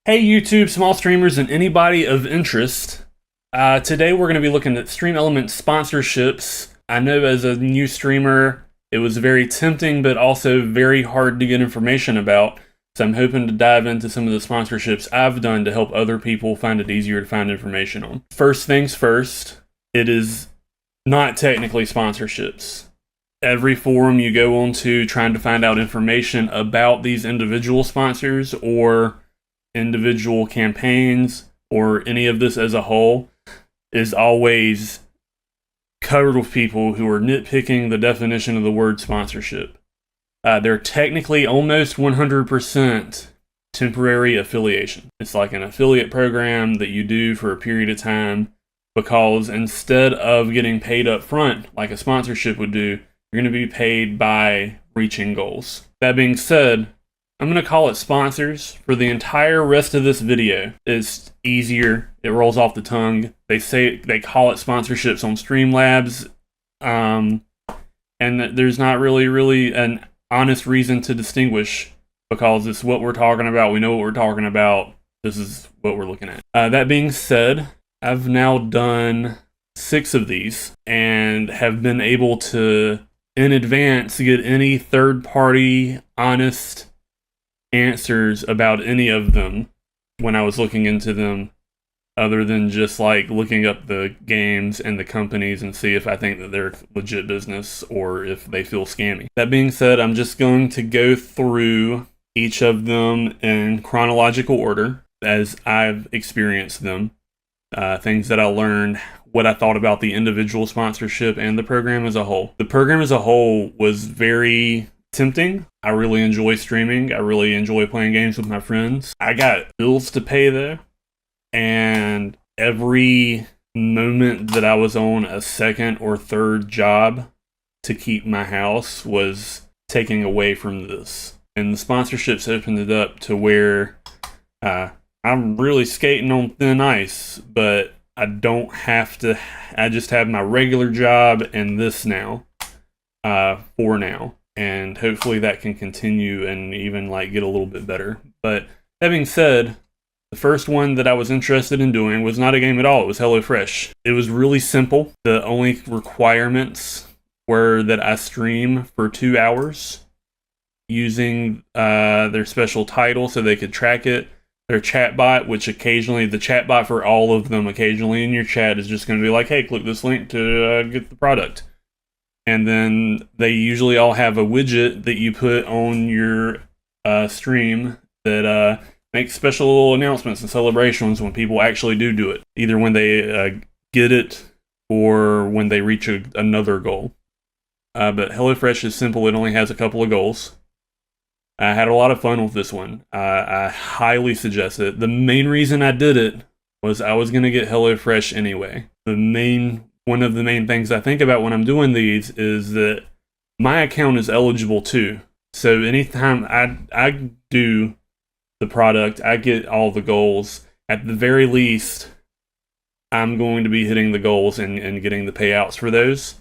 Hey YouTube, small streamers, and anybody of interest. Today we're going to be looking at StreamElements sponsorships. I know as a new streamer, it was very tempting, but also very hard to get information about. So I'm hoping to dive into some of the sponsorships I've done to help other people find it easier to find information on. First things first, it is not technically sponsorships. Every forum you go onto trying to find out information about these individual sponsors or individual campaigns or any of this as a whole is always covered with people who are nitpicking the definition of the word sponsorship. They're technically almost 100% temporary affiliation. It's like an affiliate program that you do for a period of time because instead of getting paid up front like a sponsorship would do, you're going to be paid by reaching goals. That being said, I'm going to call it sponsors for the entire rest of this video. It's easier. It rolls off the tongue. They call it sponsorships on Streamlabs. And there's not really an honest reason to distinguish because it's what we're talking about. We know what we're talking about. This is what we're looking at. That being said, I've now done 6 of these and have been able to, in advance, get any third-party, honest answers about any of them when I was looking into them, other than just like looking up the games and the companies and see if I think that they're legit business or if they feel scammy. That being said, I'm just going to go through each of them in chronological order as I've experienced them, things that I learned, what I thought about the individual sponsorship and the program as a whole. The program as a whole was very tempting. I really enjoy streaming. I really enjoy playing games with my friends. I got bills to pay though, and every moment that I was on a second or third job to keep my house was taking away from this. And the sponsorships opened it up to where I'm really skating on thin ice, but I don't have to. I just have my regular job and this now, for now. And hopefully that can continue and even like get a little bit better. But that being said, the first one that I was interested in doing was not a game at all. It was HelloFresh. It was really simple. The only requirements were that I stream for 2 hours using their special title so they could track it. Their chatbot, which occasionally, the chatbot for all of them, occasionally in your chat is just going to be like, hey, click this link to get the product. And then they usually all have a widget that you put on your stream that makes special announcements and celebrations when people actually do it. Either when they get it or when they reach another goal. But HelloFresh is simple. It only has a couple of goals. I had a lot of fun with this one. I highly suggest it. The main reason I did it was I was going to get HelloFresh anyway. One of the main things I think about when I'm doing these is that my account is eligible too. So anytime I do the product, I get all the goals. At the very least, I'm going to be hitting the goals and getting the payouts for those.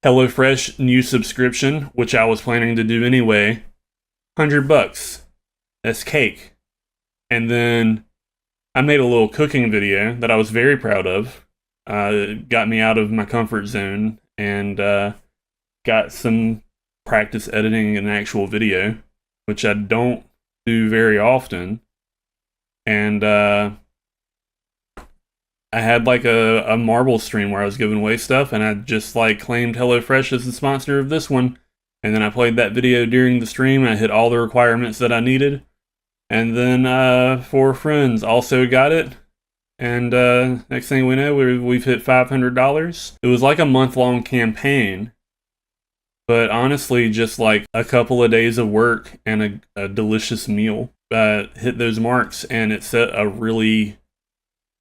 HelloFresh new subscription, which I was planning to do anyway, $100. That's cake. And then I made a little cooking video that I was very proud of. It got me out of my comfort zone and got some practice editing an actual video, which I don't do very often. And I had like a marble stream where I was giving away stuff, and I just like claimed HelloFresh as the sponsor of this one. And then I played that video during the stream. I hit all the requirements that I needed. And then 4 friends also got it. And next thing we know, we've hit $500. It was like a month-long campaign. But honestly, just like a couple of days of work and a delicious meal hit those marks. And it set a really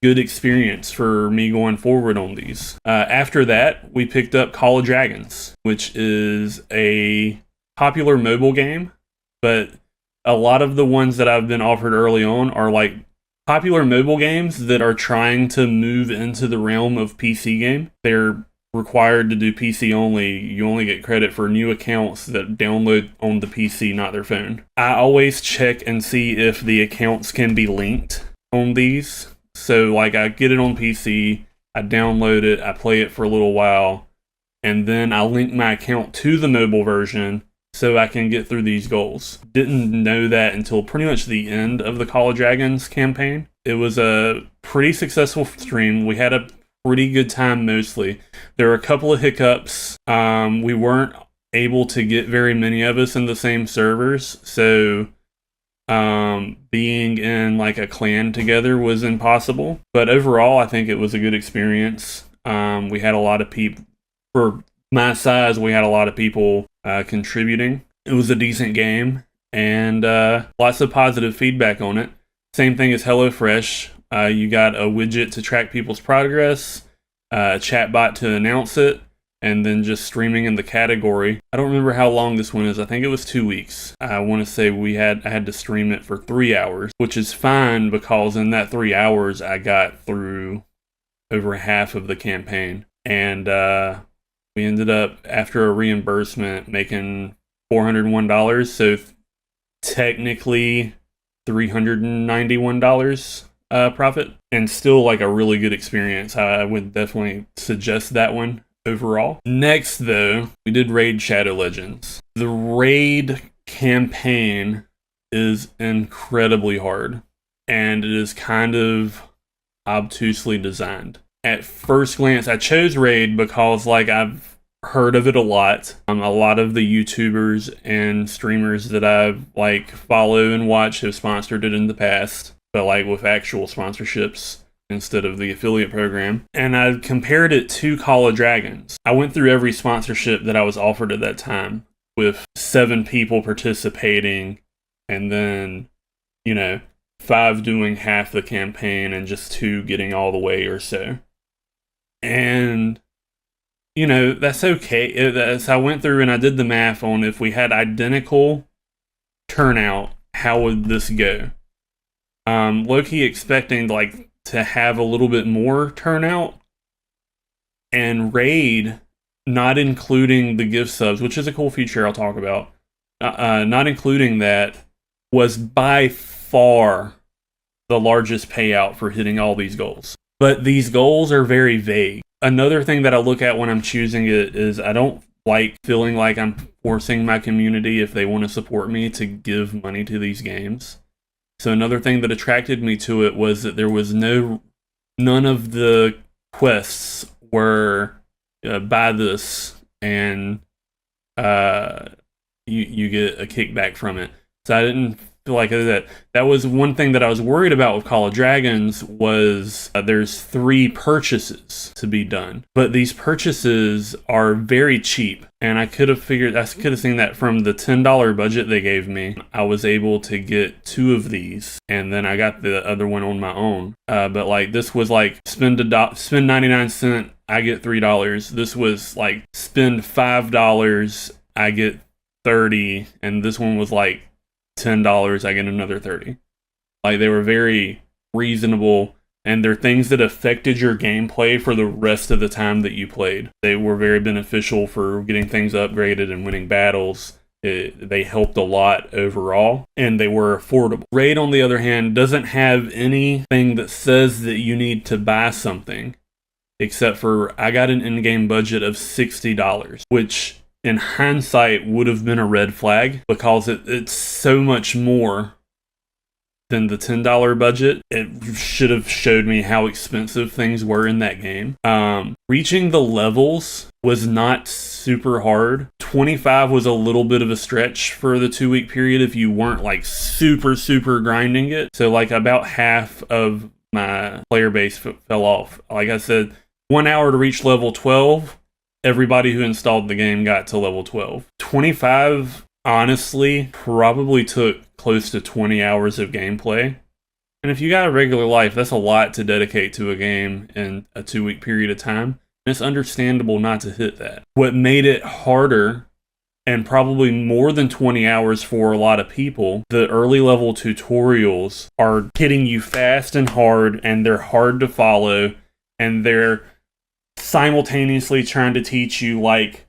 good experience for me going forward on these. After that, we picked up Call of Dragons, which is a popular mobile game. But a lot of the ones that I've been offered early on are like popular mobile games that are trying to move into the realm of PC game. They're required to do PC only, you only get credit for new accounts that download on the PC, not their phone. I always check and see if the accounts can be linked on these. So like I get it on PC, I download it, I play it for a little while, and then I link my account to the mobile version so I can get through these goals. Didn't know that until pretty much the end of the Call of Dragons campaign. It was a pretty successful stream. We had a pretty good time mostly. There were a couple of hiccups. We weren't able to get very many of us in the same servers, so being in like a clan together was impossible. But overall, I think it was a good experience. We had a lot of people, for my size, we had a lot of people contributing. It was a decent game, and lots of positive feedback on it. Same thing as HelloFresh. You got a widget to track people's progress, a chatbot to announce it, and then just streaming in the category. I don't remember how long this one is. I think it was 2 weeks. I want to say I had to stream it for 3 hours, which is fine because in that 3 hours I got through over half of the campaign. And we ended up, after a reimbursement, making $401. So technically $391 profit, and still like a really good experience. I would definitely suggest that one overall. Next though, we did Raid Shadow Legends. The Raid campaign is incredibly hard, and it is kind of obtusely designed. At first glance, I chose Raid because like I've heard of it a lot. A lot of the YouTubers and streamers that I like follow and watch have sponsored it in the past, but like with actual sponsorships instead of the affiliate program. And I compared it to Call of Dragons. I went through every sponsorship that I was offered at that time, with 7 people participating, and then, 5 doing half the campaign and just 2 getting all the way or so. And that's okay. So I went through and I did the math on if we had identical turnout, how would this go? Low-key expecting to have a little bit more turnout, and Raid, not including the gift subs, which is a cool feature I'll talk about, not including that, was by far the largest payout for hitting all these goals. But these goals are very vague. Another thing that I look at when I'm choosing it is I don't like feeling like I'm forcing my community, if they want to support me, to give money to these games. So another thing that attracted me to it was that there was none of the quests were buy this and you get a kickback from it. So I didn't feel like that. That was one thing that I was worried about with Call of Dragons was there's 3 purchases to be done, but these purchases are very cheap, and I could have seen that from the $10 budget they gave me. I was able to get 2 of these, and then I got the other one on my own. But this was spend 99 cents, I get $3. This was spend $5, I get 30, and this one was $10, I get another 30. They were very reasonable, and they're things that affected your gameplay for the rest of the time that you played. They were very beneficial for getting things upgraded and winning battles. They helped a lot overall, and they were affordable. Raid, on the other hand, doesn't have anything that says that you need to buy something, except for I got an in-game budget of $60, which in hindsight would have been a red flag, because it's so much more than the $10 budget. It should have showed me how expensive things were in that game. Reaching the levels was not super hard. 25 was a little bit of a stretch for the 2-week period if you weren't super grinding it. So about half of my player base fell off. Like I said, 1 hour to reach level 12. Everybody who installed the game got to level 12. 25, honestly, probably took close to 20 hours of gameplay. And if you got a regular life, that's a lot to dedicate to a game in a 2-week period of time. And it's understandable not to hit that. What made it harder, and probably more than 20 hours for a lot of people, the early level tutorials are hitting you fast and hard, and they're hard to follow, and they're simultaneously trying to teach you like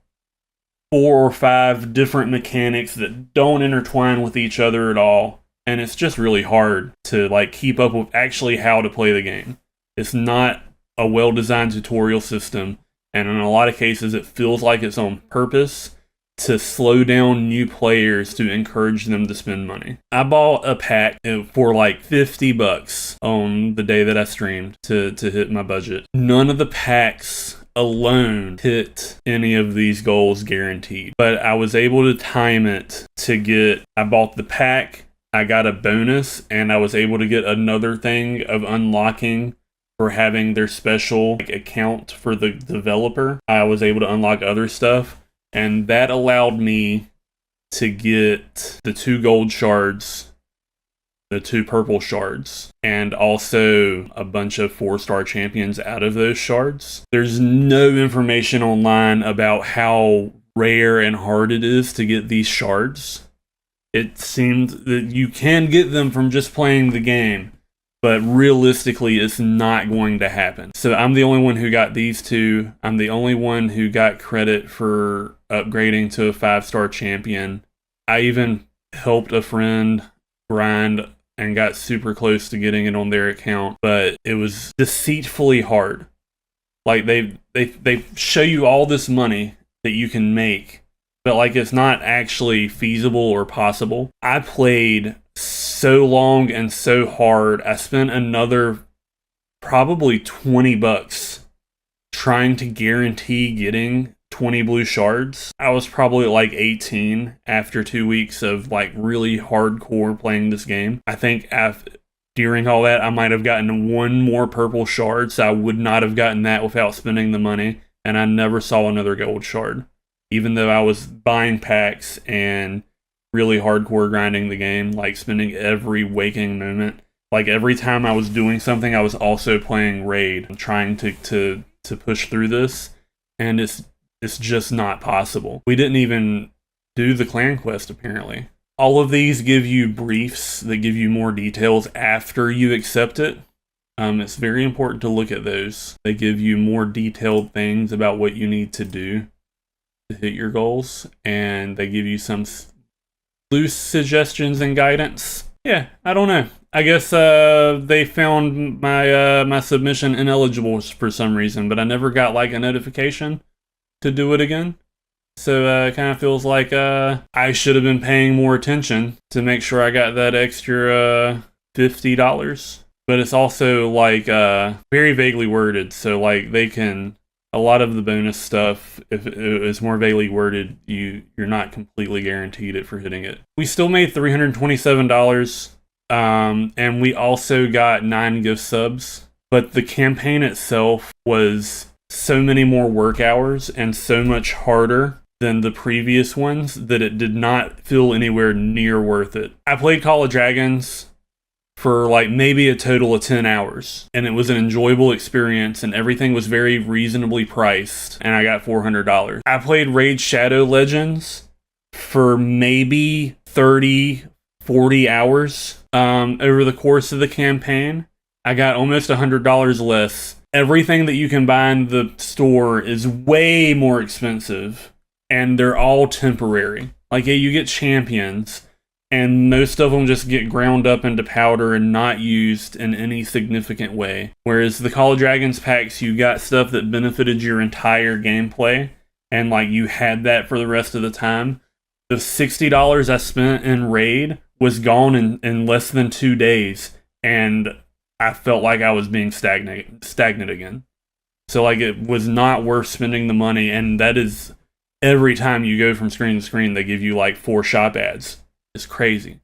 4 or 5 different mechanics that don't intertwine with each other at all. And it's just really hard to like keep up with actually how to play the game. It's not a well-designed tutorial system, and in a lot of cases it feels like it's on purpose to slow down new players to encourage them to spend money. I bought a pack for like $50 on the day that I streamed to hit my budget. None of the packs alone hit any of these goals guaranteed, but I was able to time it to get, I bought the pack, I got a bonus, and I was able to get another thing of unlocking for having their special account for the developer. I was able to unlock other stuff, and that allowed me to get the 2 gold shards, the 2 purple shards, and also a bunch of 4-star champions out of those shards. There's no information online about how rare and hard it is to get these shards. It seemed that you can get them from just playing the game, but realistically it's not going to happen. So I'm the only one who got these 2. I'm the only one who got credit for upgrading to a 5-star champion. I even helped a friend grind and got super close to getting it on their account, but it was deceitfully hard. Like they show you all this money that you can make, but like it's not actually feasible or possible. I played so long and so hard. I spent another probably $20 trying to guarantee getting 20 blue shards. I was probably like 18 after 2 weeks of like really hardcore playing this game. I think during all that I might have gotten 1 more purple shard, so I would not have gotten that without spending the money, and I never saw another gold shard, even though I was buying packs and really hardcore grinding the game, like spending every waking moment. Like every time I was doing something, I was also playing Raid and trying to push through this, and it's just not possible. We didn't even do the clan quest, apparently. All of these give you briefs that give you more details after you accept it. It's very important to look at those. They give you more detailed things about what you need to do to hit your goals, and they give you some loose suggestions and guidance. Yeah, I don't know. I guess they found my submission ineligible for some reason, but I never got like a notification to do it again. So it kind of feels like I should have been paying more attention to make sure I got that extra $50. But it's also like very vaguely worded, so like they can, a lot of the bonus stuff, if it's more vaguely worded, you're not completely guaranteed it for hitting it. We still made $327, and we also got 9 gift subs, but the campaign itself was so many more work hours and so much harder than the previous ones that it did not feel anywhere near worth it. I played Call of Dragons for like maybe a total of 10 hours, and it was an enjoyable experience, and everything was very reasonably priced, and I got $400. I played Raid Shadow Legends for maybe 30, 40 hours over the course of the campaign. I got almost $100 less. Everything that you can buy in the store is way more expensive, and they're all temporary. Like, yeah, you get champions, and most of them just get ground up into powder and not used in any significant way. Whereas the Call of Dragons packs, you got stuff that benefited your entire gameplay, and like you had that for the rest of the time. The $60 I spent in Raid was gone in less than 2 days, and I felt like I was being stagnant again. So like it was not worth spending the money, and that is every time you go from screen to screen, they give you like 4 shop ads. It's crazy.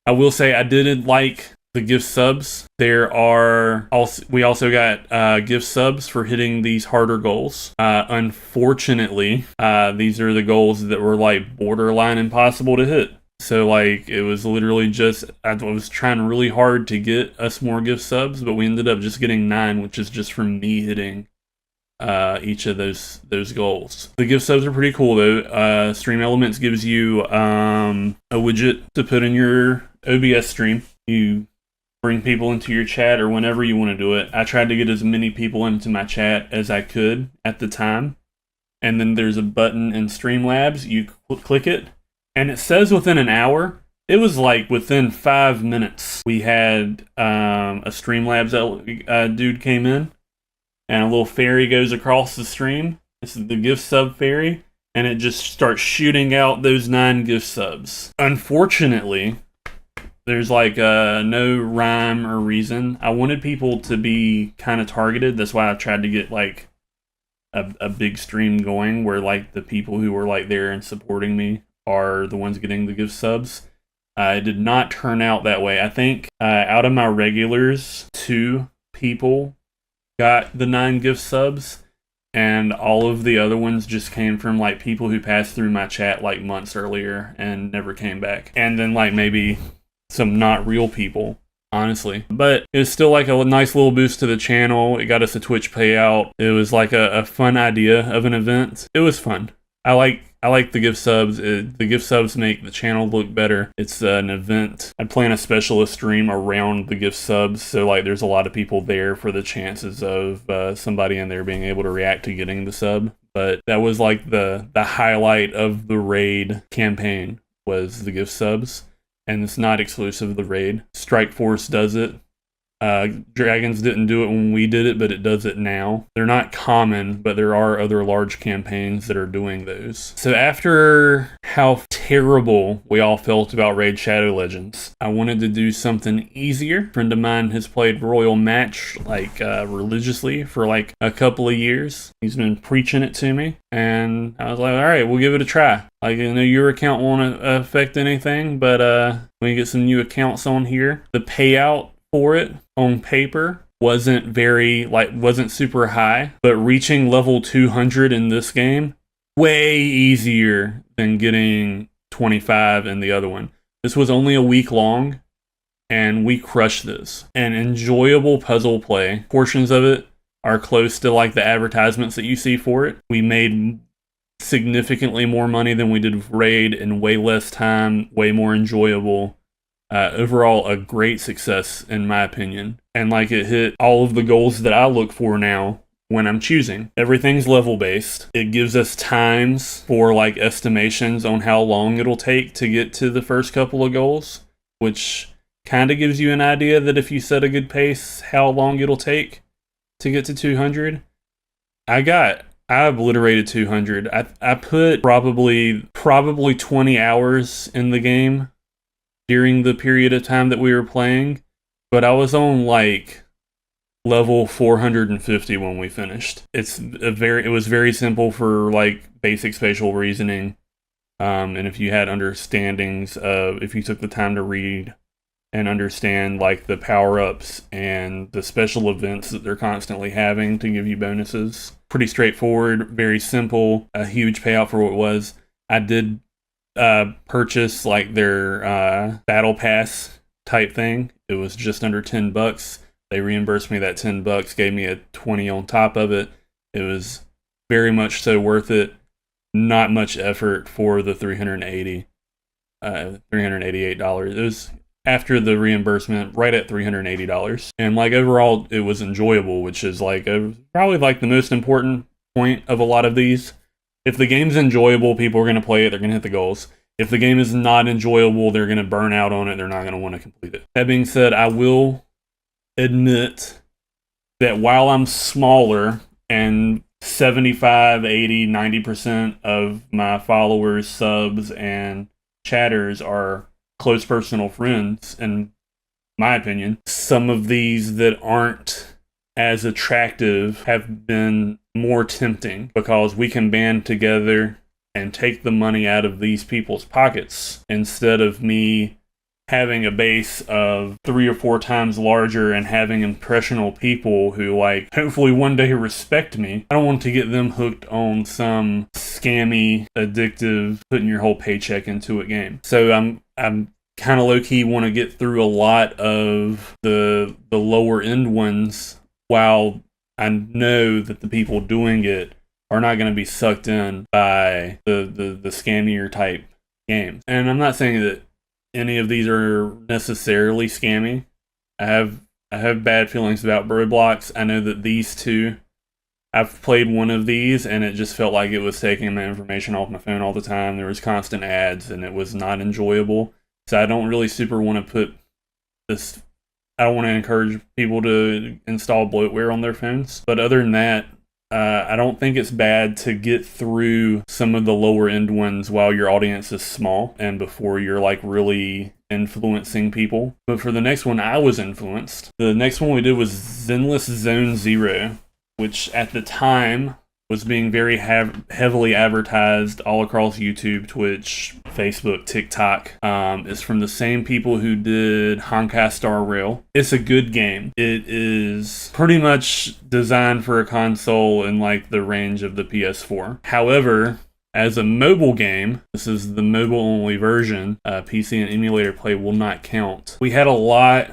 I will say I did like the gift subs. We also got gift subs for hitting these harder goals. Unfortunately, these are the goals that were like borderline impossible to hit. So like it was literally just, I was trying really hard to get us more gift subs, but we ended up just getting 9, which is just from me hitting each of those goals. The gift subs are pretty cool though. StreamElements gives you a widget to put in your OBS stream. You bring people into your chat or whenever you want to do it. I tried to get as many people into my chat as I could at the time. And then there's a button in Streamlabs. You click it, and it says within an hour. It was like within 5 minutes. We had a Streamlabs dude came in, and a little fairy goes across the stream. This is the gift sub fairy, and it just starts shooting out those 9 gift subs. Unfortunately, there's like no rhyme or reason. I wanted people to be kind of targeted. That's why I tried to get like a big stream going where like the people who were like there and supporting me are the ones getting the gift subs. It did not turn out that way. I think out of my regulars, 2 people got the 9 gift subs, and all of the other ones just came from like people who passed through my chat like months earlier and never came back. And then like maybe some not real people, honestly. But it was still like a nice little boost to the channel. It got us a Twitch payout. It was like a fun idea of an event. It was fun. I like the gift subs. The gift subs make the channel look better. It's an event. I plan a specialist stream around the gift subs, so like there's a lot of people there for the chances of somebody in there being able to react to getting the sub. But that was like the highlight of the raid campaign was the gift subs, and it's not exclusive to the raid. Strike Force does it. Dragons didn't do it when we did it, but it does it now. They're not common, but there are other large campaigns that are doing those. So after how terrible we all felt about Raid Shadow Legends, I wanted to do something easier. A friend of mine has played Royal Match like religiously for like a couple of years. He's been preaching it to me, and I was like, all right, we'll give it a try. Like, I know your account won't affect anything, but we can get some new accounts on here. The payout for it on paper wasn't super high, but reaching level 200 in this game way easier than getting 25 in the other one. This was only a week long, and we crushed this. An enjoyable puzzle play. Portions of it are close to like the advertisements that you see for it. We made significantly more money than we did with Raid in way less time, way more enjoyable. Overall, a great success in my opinion. And like it hit all of the goals that I look for now when I'm choosing. Everything's level based. It gives us times for like estimations on how long it'll take to get to the first couple of goals, which kind of gives you an idea that if you set a good pace, how long it'll take to get to 200. I obliterated 200. I put probably 20 hours in the game during the period of time that we were playing, but I was on like level 450 when we finished. It was very simple for like basic spatial reasoning, and if you had understandings of, if you took the time to read and understand like the power-ups and the special events that they're constantly having to give you bonuses. Pretty straightforward, very simple, a huge payout for what it was. I did purchase like their battle pass type thing. It was just under $10. They reimbursed me that $10, gave me a 20 on top of it. It was very much so worth it. Not much effort for the $388. It was after the reimbursement right at $380. And like overall it was enjoyable, which is like probably like the most important point of a lot of these. If the game's enjoyable, people are going to play it, they're going to hit the goals. If the game is not enjoyable, they're going to burn out on it, they're not going to want to complete it. That being said, I will admit that while I'm smaller and 75, 80, 90% of my followers, subs, and chatters are close personal friends, in my opinion, some of these that aren't as attractive have been more tempting because we can band together and take the money out of these people's pockets instead of me having a base of 3 or 4 times larger and having impressionable people who like hopefully one day respect me. I don't want to get them hooked on some scammy, addictive, putting your whole paycheck into a game. So I'm kind of low-key want to get through a lot of the lower end ones while I know that the people doing it are not going to be sucked in by the scammier type games. And I'm not saying that any of these are necessarily scammy. I have bad feelings about Roblox. I know that these two, I've played one of these and it just felt like it was taking my information off my phone all the time. There was constant ads and it was not enjoyable. So I don't really super want to put this, I don't want to encourage people to install bloatware on their phones. But other than that, I don't think it's bad to get through some of the lower end ones while your audience is small and before you're like really influencing people. But for the next one, I was influenced. The next one we did was Zenless Zone Zero, which at the time was being very heavily advertised all across YouTube, Twitch, Facebook, TikTok. It's from the same people who did Honkai Star Rail. It's a good game. It is pretty much designed for a console in like the range of the PS4. However, as a mobile game, this is the mobile-only version. PC and emulator play will not count. We had a lot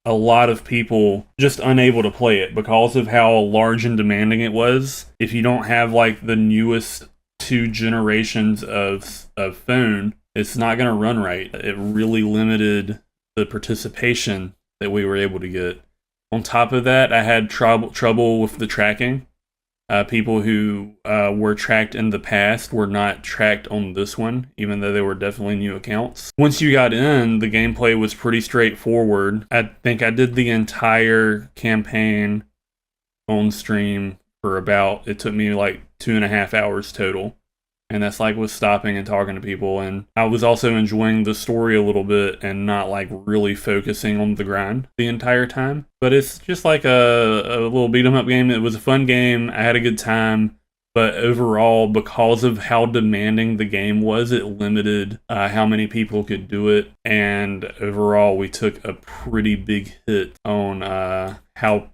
of people just unable to play it because of how large and demanding it was. If you don't have like the newest 2 generations of phone, it's not going to run right. It really limited the participation that we were able to get. On top of that, I had trouble with the tracking. People who were tracked in the past were not tracked on this one, even though they were definitely new accounts. Once you got in, the gameplay was pretty straightforward. I think I did the entire campaign on stream for it took me like 2.5 hours total. And that's like with stopping and talking to people. And I was also enjoying the story a little bit and not like really focusing on the grind the entire time. But it's just like a little beat 'em up game. It was a fun game. I had a good time. But overall, because of how demanding the game was, it limited how many people could do it. And overall, we took a pretty big hit on how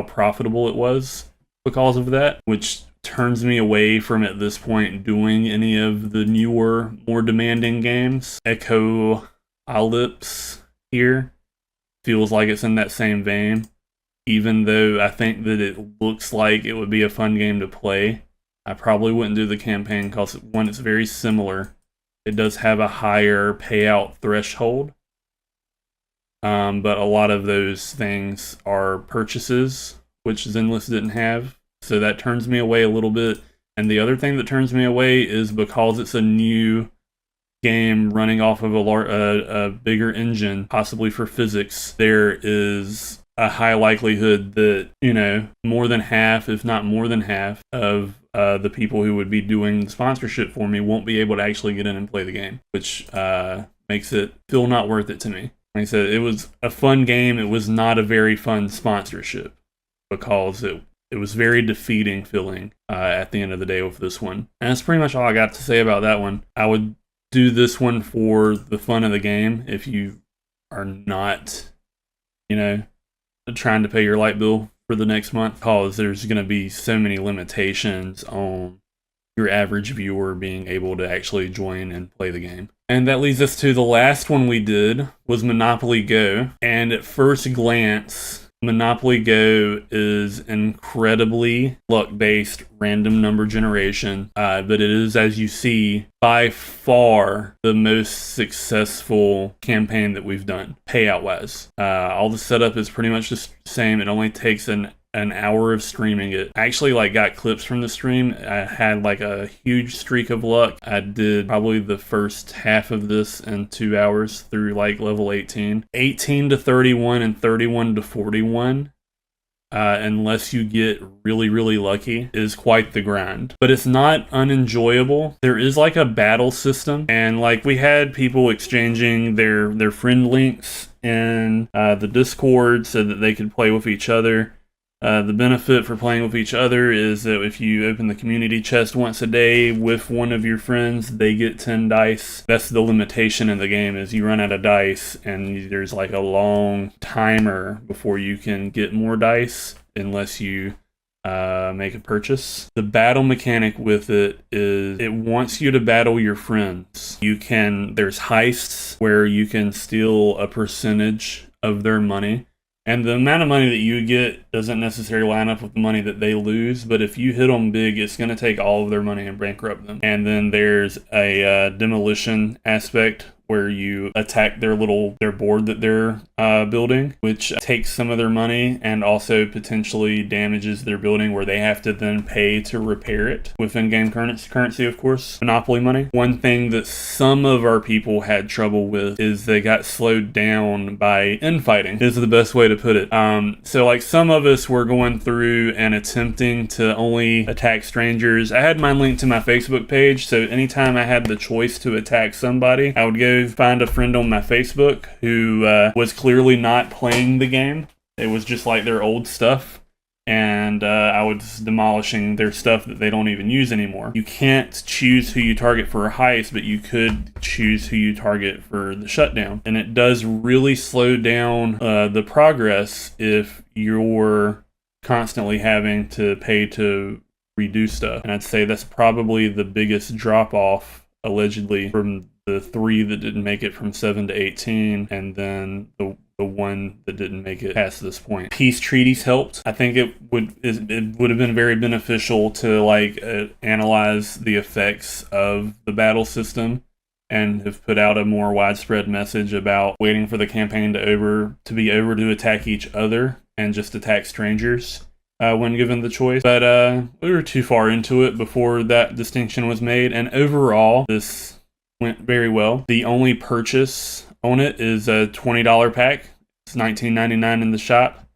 profitable it was because of that, which turns me away from at this point doing any of the newer, more demanding games. Echo Ellipse here feels like it's in that same vein, even though I think that it looks like it would be a fun game to play. I probably wouldn't do the campaign because, one, it's very similar. It does have a higher payout threshold, but a lot of those things are purchases, which Zenless didn't have. So that turns me away a little bit. And the other thing that turns me away is because it's a new game running off of a bigger engine, possibly for physics, there is a high likelihood that, more than half, if not more than half, of the people who would be doing the sponsorship for me won't be able to actually get in and play the game, which makes it feel not worth it to me. Like I said, it was a fun game. It was not a very fun sponsorship because it was very defeating feeling at the end of the day with this one. And that's pretty much all I got to say about that one. I would do this one for the fun of the game if you are not, trying to pay your light bill for the next month, because there's going to be so many limitations on your average viewer being able to actually join and play the game. And that leads us to the last one we did, was Monopoly Go. And at first glance, Monopoly Go is incredibly luck-based random number generation, but it is, as you see, by far the most successful campaign that we've done, payout-wise. All the setup is pretty much the same. It only takes an hour of streaming it. I actually got clips from the stream. I had a huge streak of luck. I did probably the first half of this in 2 hours through level 18. 18 to 31 and 31 to 41, unless you get really, really lucky, is quite the grind. But it's not unenjoyable. There is a battle system, and we had people exchanging their friend links in the Discord so that they could play with each other. The benefit for playing with each other is that if you open the community chest once a day with one of your friends, they get 10 dice. That's the limitation in the game, is you run out of dice and there's a long timer before you can get more dice unless you make a purchase. The battle mechanic with it is it wants you to battle your friends. There's heists where you can steal a percentage of their money. And the amount of money that you get doesn't necessarily line up with the money that they lose, but if you hit them big, it's going to take all of their money and bankrupt them. And then there's a demolition aspect where you attack their board that they're building, which takes some of their money and also potentially damages their building, where they have to then pay to repair it with in-game currency, of course, Monopoly money. One thing that some of our people had trouble with is they got slowed down by infighting, is the best way to put it. So like some of us were going through and attempting to only attack strangers. I had mine linked to my Facebook page, so anytime I had the choice to attack somebody, I would go find a friend on my Facebook who was clearly not playing the game. It was just like their old stuff, and I was demolishing their stuff that they don't even use anymore. You can't choose who you target for a heist, but you could choose who you target for the shutdown. And it does really slow down the progress if you're constantly having to pay to redo stuff. And I'd say that's probably the biggest drop-off, allegedly, from the 3 that didn't make it from 7 to 18, and then the one that didn't make it past this point. Peace treaties helped. I think it would have been very beneficial to analyze the effects of the battle system and have put out a more widespread message about waiting for the campaign to be over to attack each other and just attack strangers when given the choice. But we were too far into it before that distinction was made, and overall this went very well. The only purchase on it is a $20 pack. It's $19.99 in the shop.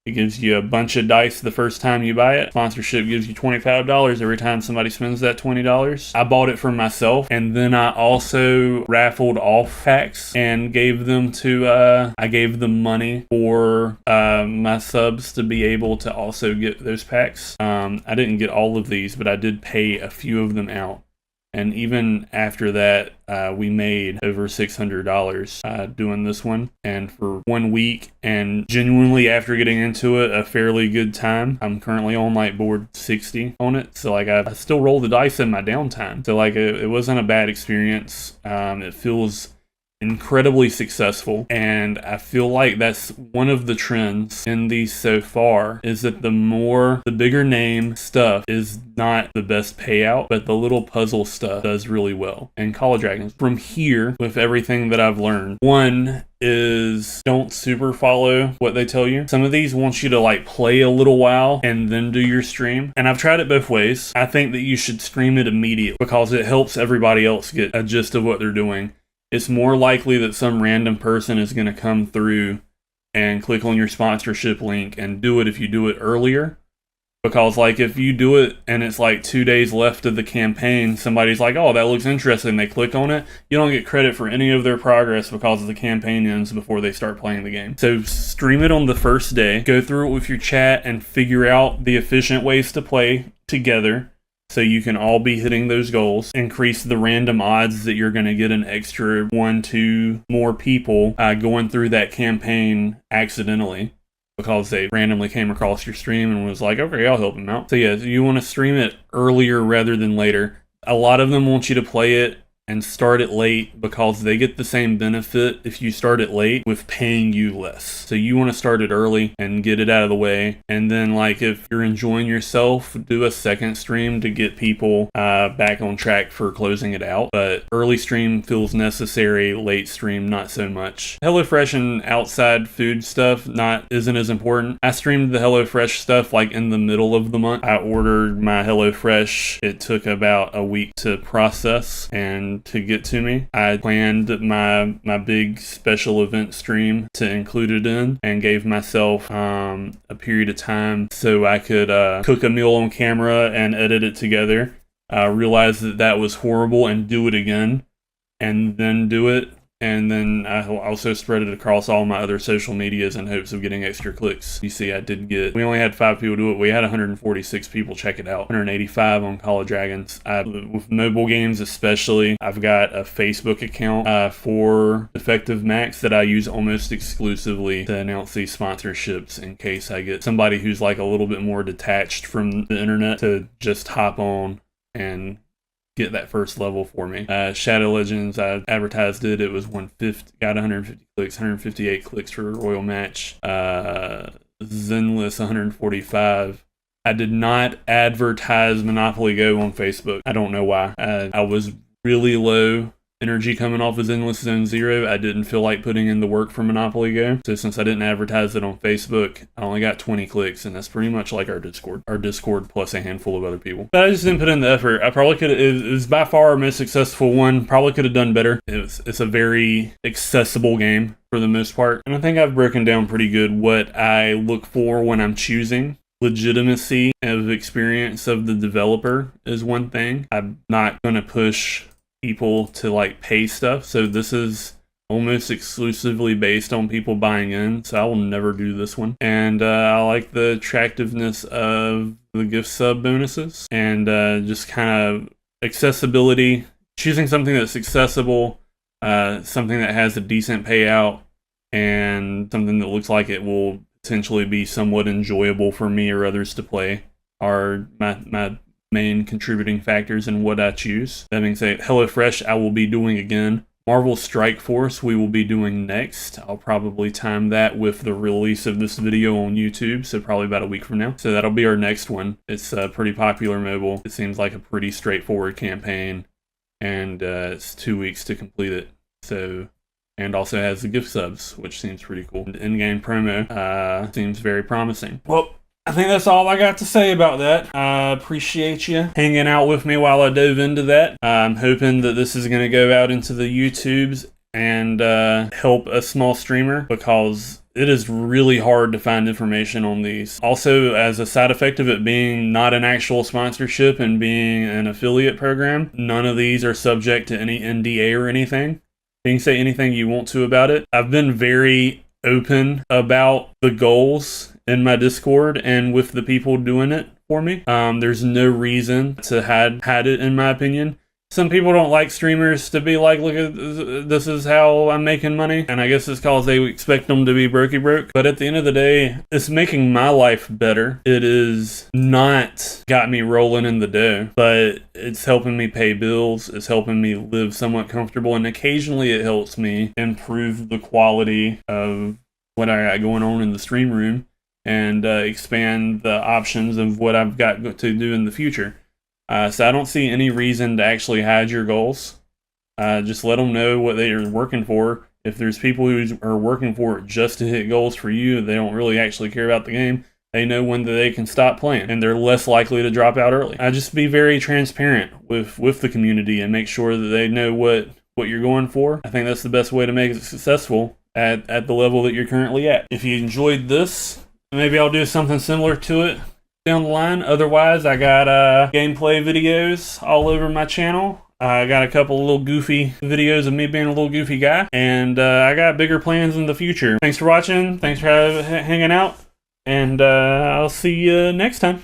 It gives you a bunch of dice the first time you buy it. Sponsorship gives you $25 every time somebody spends that $20. I bought it for myself, and then I also raffled off packs and gave them to, I gave them money for my subs to be able to also get those packs. I didn't get all of these, but I did pay a few of them out. And even after that, we made over $600 doing this one. And for 1 week, and genuinely after getting into it, a fairly good time. I'm currently on board 60 on it. So I still roll the dice in my downtime. So it wasn't a bad experience. It feels incredibly successful, and I feel like that's one of the trends in these so far, is that the bigger name stuff is not the best payout, but the little puzzle stuff does really well. And College Dragons, from here, with everything that I've learned, one is don't super follow what they tell you. Some of these want you to play a little while and then do your stream, and I've tried it both ways. I think that you should stream it immediately because it helps everybody else get a gist of what they're doing. It's more likely that some random person is going to come through and click on your sponsorship link and do it if you do it earlier. Because if you do it and it's 2 days left of the campaign, somebody's like, oh, that looks interesting, they click on it, you don't get credit for any of their progress because the campaign ends before they start playing the game. So stream it on the first day, go through it with your chat and figure out the efficient ways to play together, so you can all be hitting those goals. Increase the random odds that you're going to get an extra 1-2 more people going through that campaign accidentally, because they randomly came across your stream and was like, okay, I'll help them out. So yeah, you want to stream it earlier rather than later. A lot of them want you to play it and start it late because they get the same benefit if you start it late with paying you less. So you want to start it early and get it out of the way. And then if you're enjoying yourself, do a second stream to get people back on track for closing it out. But early stream feels necessary, late stream not so much. HelloFresh and outside food stuff isn't as important. I streamed the HelloFresh stuff in the middle of the month. I ordered my HelloFresh. It took about a week to process and to get to me. I planned my big special event stream to include it in, and gave myself a period of time so I could cook a meal on camera and edit it together. Realized that was horrible and do it again, and then do it. And then I also spread it across all my other social medias in hopes of getting extra clicks. You see, we only had 5 people do it. We had 146 people check it out. 185 on College Dragons. With mobile games especially, I've got a Facebook account for Defective Max that I use almost exclusively to announce these sponsorships in case I get somebody who's a little bit more detached from the internet to just hop on and get that first level for me. Shadow Legends, I advertised it. It was 150, got 150 clicks, 158 clicks for a Royal Match. Zenless 145. I did not advertise Monopoly Go on Facebook. I don't know why. I was really low energy coming off of Zenless Zone Zero, I didn't feel like putting in the work for Monopoly Go. So since I didn't advertise it on Facebook, I only got 20 clicks, and that's pretty much like our Discord plus a handful of other people. But I just didn't put in the effort. I probably could have, it was by far our most successful one. Probably could have done better. It's a very accessible game for the most part. And I think I've broken down pretty good what I look for when I'm choosing. Legitimacy of experience of the developer is one thing. I'm not going to push people to like pay stuff. So this is almost exclusively based on people buying in. So I will never do this one. And I like the attractiveness of the gift sub bonuses and just kind of accessibility, choosing something that's accessible, something that has a decent payout, and something that looks like it will potentially be somewhat enjoyable for me or others to play are my main contributing factors in what I choose. That being said, HelloFresh I will be doing again. Marvel Strike Force we will be doing next. I'll probably time that with the release of this video on YouTube, so probably about a week from now. So that'll be our next one. It's pretty popular mobile. It seems like a pretty straightforward campaign, and it's 2 weeks to complete it. So, and also has the gift subs, which seems pretty cool. The in-game promo seems very promising. Well, I think that's all I got to say about that. I appreciate you hanging out with me while I dove into that. I'm hoping that this is going to go out into the YouTubes and help a small streamer, because it is really hard to find information on these. Also, as a side effect of it being not an actual sponsorship and being an affiliate program, none of these are subject to any NDA or anything. You can say anything you want to about it. I've been very open about the goals in my Discord and with the people doing it for me. There's no reason to hide it, in my opinion. Some people don't like streamers to be like, look at this is how I'm making money. And I guess it's because they expect them to be brokey broke. But at the end of the day, it's making my life better. It is not got me rolling in the dough, but it's helping me pay bills. It's helping me live somewhat comfortable. And occasionally it helps me improve the quality of what I got going on in the stream room and expand the options of what I've got to do in the future. So I don't see any reason to actually hide your goals. Just let them know what they are working for. If there's people who are working for it just to hit goals for you, they don't really actually care about the game. They know when they can stop playing, and they're less likely to drop out early. I just be very transparent with the community and make sure that they know what you're going for. I think that's the best way to make it successful at the level that you're currently at. If you enjoyed this, maybe I'll do something similar to it down the line. Otherwise, I got gameplay videos all over my channel. I got a couple little goofy videos of me being a little goofy guy, and I got bigger plans in the future. Thanks for watching. Thanks for hanging out, and I'll see you next time.